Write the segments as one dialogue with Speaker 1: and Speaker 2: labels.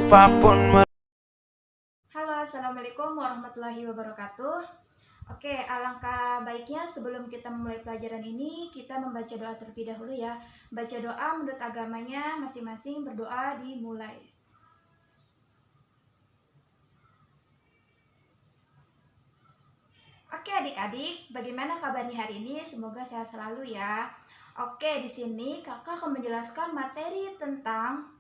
Speaker 1: apapun.
Speaker 2: Halo, assalamualaikum warahmatullahi wabarakatuh. Oke, alangkah baiknya sebelum kita memulai pelajaran ini, kita membaca doa terlebih dahulu ya. Baca doa menurut agamanya masing-masing, berdoa dimulai. Oke adik-adik, bagaimana kabarnya hari ini? Semoga sehat selalu ya. Oke, di sini kakak akan menjelaskan materi tentang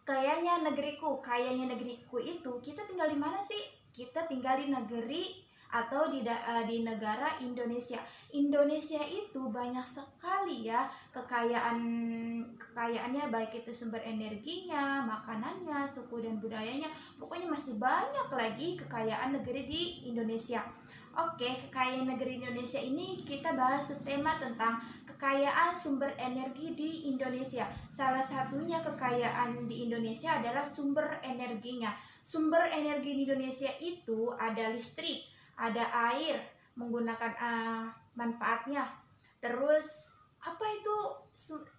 Speaker 2: kayaknya negeriku. Kayaknya negeriku itu kita tinggal di mana sih? Kita tinggal di negeri atau di negara Indonesia. Indonesia itu banyak sekali ya kekayaannya, baik itu sumber energinya, makanannya, suku dan budayanya. Pokoknya masih banyak lagi kekayaan negeri di Indonesia. Oke, kekayaan negeri Indonesia ini kita bahas tema tentang kekayaan sumber energi di Indonesia. Salah satunya kekayaan di Indonesia adalah sumber energinya. Sumber energi di Indonesia itu ada listrik, ada air, menggunakan manfaatnya. Terus apa itu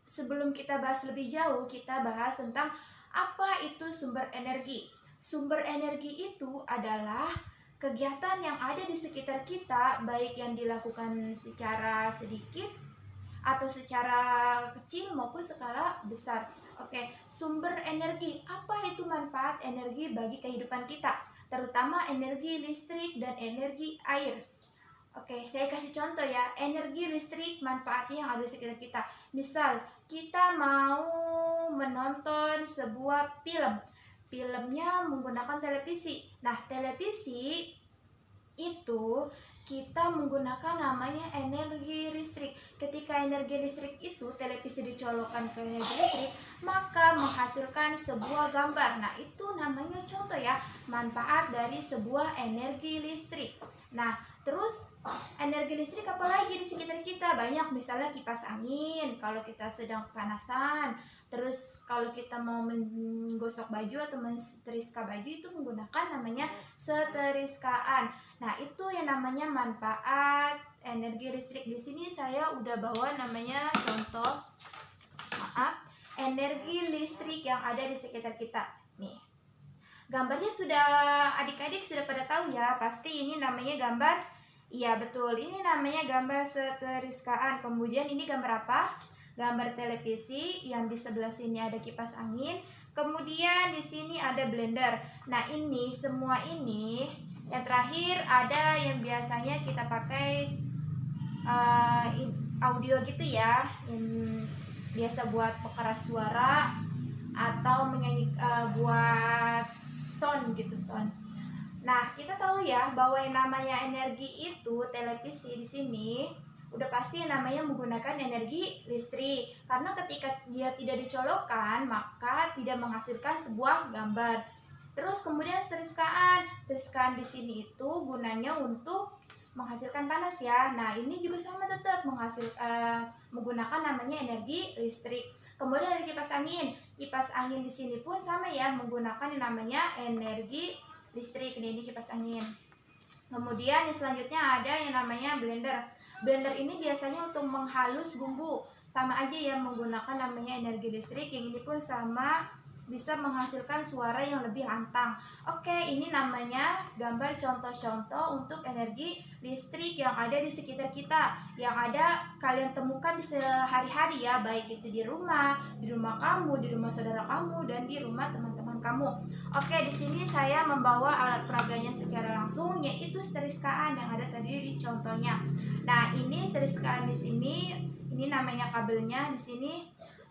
Speaker 2: sebelum kita bahas lebih jauh, kita bahas tentang apa itu sumber energi. Sumber energi itu adalah kegiatan yang ada di sekitar kita, baik yang dilakukan secara sedikit atau secara kecil maupun skala besar. Oke, sumber energi. Apa itu manfaat energi bagi kehidupan kita? Terutama energi listrik dan energi air. Oke, saya kasih contoh ya. Energi listrik manfaatnya yang ada di sekitar kita. Misal, kita mau menonton sebuah film. Filmnya menggunakan televisi. Nah, televisi itu kita menggunakan namanya energi listrik. Ketika energi listrik itu televisi dicolokkan ke energi listrik, maka menghasilkan sebuah gambar. Nah, itu namanya contoh ya, manfaat dari sebuah energi listrik. Nah, terus energi listrik apalagi di sekitar kita? Banyak, misalnya kipas angin kalau kita sedang kepanasan. Terus kalau kita mau menggosok baju atau mensetrika baju itu menggunakan namanya seteriskaan. Nah, itu yang namanya manfaat energi listrik. Di sini saya udah bawa namanya contoh energi listrik yang ada di sekitar kita. Nih. Gambarnya sudah adik-adik sudah pada tahu ya. Pasti ini namanya gambar. Iya, betul. Ini namanya gambar seteriskaan. Kemudian ini gambar apa? Gambar televisi, yang di sebelah sini ada kipas angin. Kemudian di sini ada blender. Nah, ini semua ini yang terakhir ada yang biasanya kita pakai audio gitu ya, yang biasa buat pengeras suara atau menyanyi, buat sound gitu, sound. Nah, kita tahu ya bahwa yang namanya energi itu televisi di sini udah pasti yang namanya menggunakan energi listrik, karena ketika dia tidak dicolokkan maka tidak menghasilkan sebuah gambar. Terus kemudian seteriskaan di sini itu gunanya untuk menghasilkan panas ya. Nah, ini juga sama, tetap menggunakan namanya energi listrik. Kemudian ada kipas angin. Kipas angin di sini pun sama ya, menggunakan yang namanya energi listrik. Ini kipas angin. Kemudian yang selanjutnya ada yang namanya blender. Blender ini biasanya untuk menghalus bumbu. Sama aja ya, menggunakan namanya energi listrik. Yang ini pun sama, bisa menghasilkan suara yang lebih lantang. Oke, ini namanya gambar contoh-contoh untuk energi listrik yang ada di sekitar kita, yang ada kalian temukan di sehari-hari ya, baik itu di rumah kamu, di rumah saudara kamu, dan di rumah teman-teman kamu. Oke, di sini saya membawa alat peraganya secara langsung, yaitu seteriskaan yang ada tadi di contohnya. Nah, ini seteriskaan di sini, ini namanya kabelnya di sini.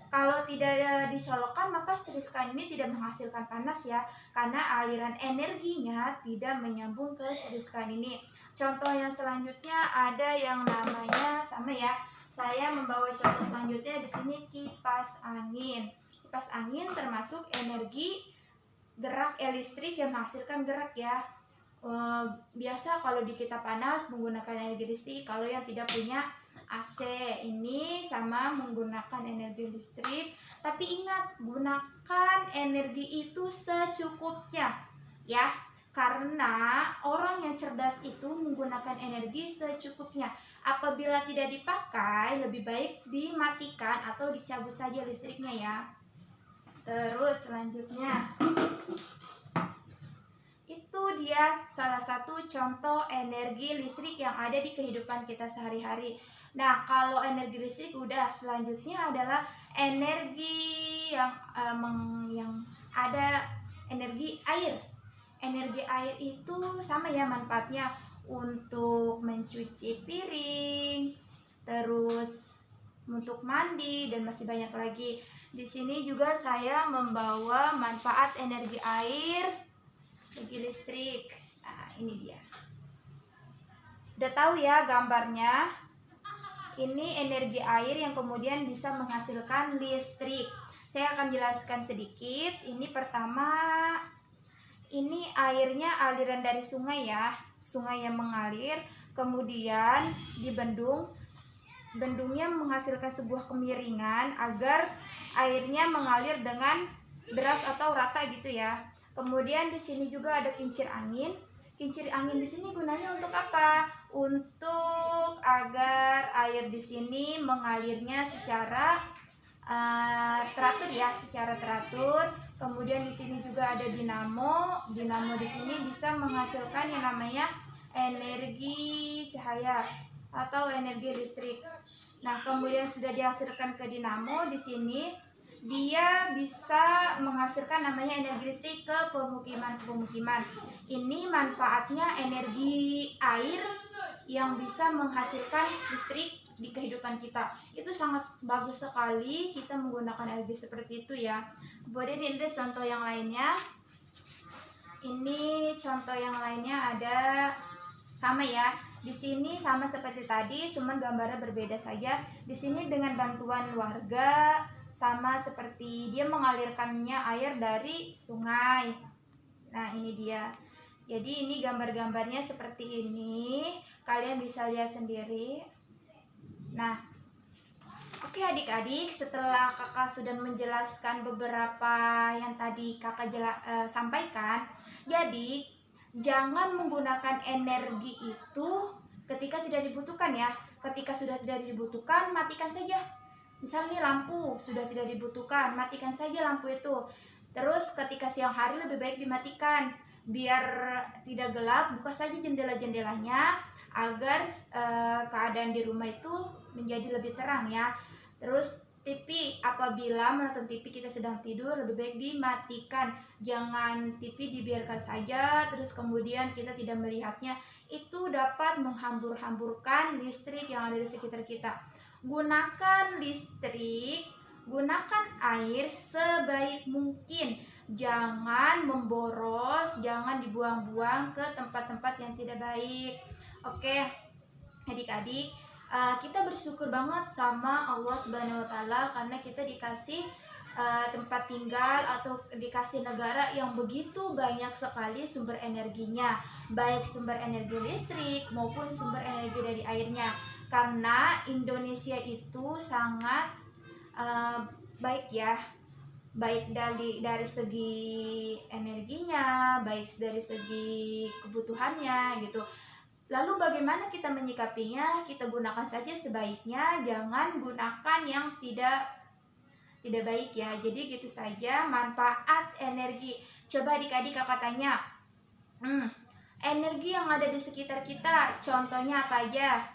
Speaker 2: Kalau tidak dicolokkan maka seteriskaan ini tidak menghasilkan panas ya, karena aliran energinya tidak menyambung ke seteriskaan ini. Contoh yang selanjutnya ada yang namanya sama ya. Saya membawa contoh selanjutnya di sini kipas angin. Kipas angin termasuk energi gerak listrik yang menghasilkan gerak ya. Biasa kalau di kita panas menggunakan energi listrik, kalau yang tidak punya AC ini sama menggunakan energi listrik. Tapi ingat, gunakan energi itu secukupnya ya, karena orang yang cerdas itu menggunakan energi secukupnya. Apabila tidak dipakai, lebih baik dimatikan atau dicabut saja listriknya ya. Terus selanjutnya Itu dia salah satu contoh energi listrik yang ada di kehidupan kita sehari-hari. Nah, kalau energi listrik udah, selanjutnya adalah energi yang ada energi air. Energi air itu sama ya manfaatnya untuk mencuci piring, terus untuk mandi dan masih banyak lagi. Di sini juga saya membawa manfaat energi air, energi listrik. Nah, ini dia. Udah tahu ya gambarnya? Ini energi air yang kemudian bisa menghasilkan listrik. Saya akan jelaskan sedikit. Ini pertama, ini airnya aliran dari sungai ya. Sungai yang mengalir, kemudian dibendung. Bendungnya menghasilkan sebuah kemiringan agar airnya mengalir dengan deras atau rata gitu ya. Kemudian di sini juga ada kincir angin. Kincir angin di sini gunanya untuk apa? Untuk agar air di sini mengalirnya secara teratur ya, secara teratur. Kemudian di sini juga ada dinamo. Dinamo di sini bisa menghasilkan yang namanya energi cahaya atau energi listrik. Nah, kemudian sudah dihasilkan ke dinamo, di sini dia bisa menghasilkan namanya energi listrik ke pemukiman-pemukiman. Ini manfaatnya energi air yang bisa menghasilkan listrik di kehidupan kita. Itu sangat bagus sekali kita menggunakan energi seperti itu ya. Kemudian ini ada contoh yang lainnya. Ini contoh yang lainnya ada sama ya. Di sini sama seperti tadi, cuma gambarnya berbeda saja. Di sini dengan bantuan warga, sama seperti dia mengalirkannya air dari sungai. Nah, ini dia. Jadi ini gambar-gambarnya seperti ini. Kalian bisa lihat sendiri. Nah, oke adik-adik, setelah kakak sudah menjelaskan beberapa yang tadi kakak sampaikan, jadi jangan menggunakan energi itu ketika tidak dibutuhkan ya. Ketika sudah tidak dibutuhkan, matikan saja. Misalnya lampu sudah tidak dibutuhkan, matikan saja lampu itu. Terus ketika siang hari lebih baik dimatikan. Biar tidak gelap, buka saja jendela-jendelanya agar keadaan di rumah itu menjadi lebih terang ya. Terus TV, apabila menonton TV kita sedang tidur, lebih baik dimatikan. Jangan TV dibiarkan saja terus kemudian kita tidak melihatnya. Itu dapat menghambur-hamburkan listrik yang ada di sekitar kita. Gunakan listrik, gunakan air sebaik mungkin. Jangan memboros, jangan dibuang-buang ke tempat-tempat yang tidak baik. Oke, adik-adik, kita bersyukur banget sama Allah Subhanahu wa Ta'ala karena kita dikasih tempat tinggal atau dikasih negara yang begitu banyak sekali sumber energinya, baik sumber energi listrik maupun sumber energi dari airnya. Karena Indonesia itu sangat baik ya, baik dari segi energinya, baik dari segi kebutuhannya gitu. Lalu bagaimana kita menyikapinya? Kita gunakan saja sebaiknya, jangan gunakan yang tidak baik ya. Jadi gitu saja manfaat energi. Coba adik-adik kakak tanya, energi yang ada di sekitar kita, contohnya apa aja?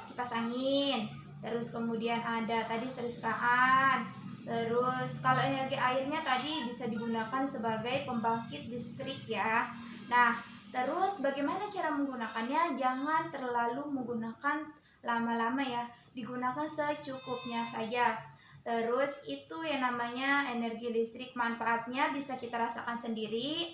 Speaker 2: Kipas angin, terus kemudian ada tadi seriskaan. Terus kalau energi airnya tadi bisa digunakan sebagai pembangkit listrik ya. Nah, terus bagaimana cara menggunakannya? Jangan terlalu menggunakan lama-lama ya, digunakan secukupnya saja. Terus itu yang namanya energi listrik, manfaatnya bisa kita rasakan sendiri.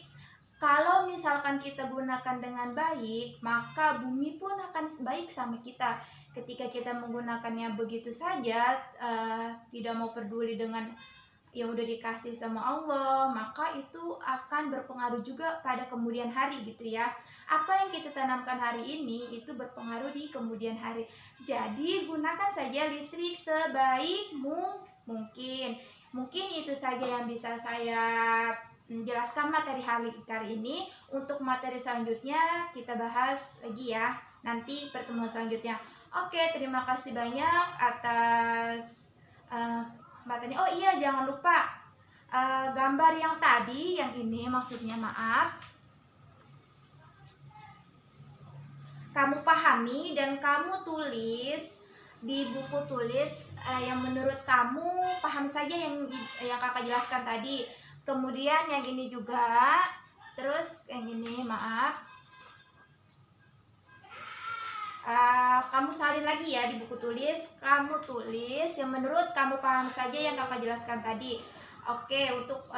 Speaker 2: Kalau misalkan kita gunakan dengan baik, maka bumi pun akan baik sama kita. Ketika kita menggunakannya begitu saja, tidak mau peduli dengan yang udah dikasih sama Allah, maka itu akan berpengaruh juga pada kemudian hari gitu ya. Apa yang kita tanamkan hari ini itu berpengaruh di kemudian hari. Jadi gunakan saja listrik sebaik mungkin. Mungkin itu saja yang bisa saya menjelaskan materi hari ini. Untuk materi selanjutnya kita bahas lagi ya, nanti pertemuan selanjutnya. Oke, terima kasih banyak atas kesempatannya. Oh iya, jangan lupa gambar yang tadi, yang ini maksudnya, maaf, kamu pahami dan kamu tulis di buku tulis yang menurut kamu paham saja, yang kakak jelaskan tadi. Kemudian yang ini juga, terus yang ini, maaf, kamu salin lagi ya di buku tulis, kamu tulis yang menurut kamu paham saja yang kakak jelaskan tadi. Oke, untuk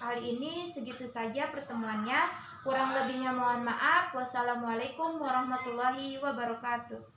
Speaker 2: kali ini segitu saja pertemuannya. Kurang lebihnya mohon maaf. Wassalamualaikum warahmatullahi wabarakatuh.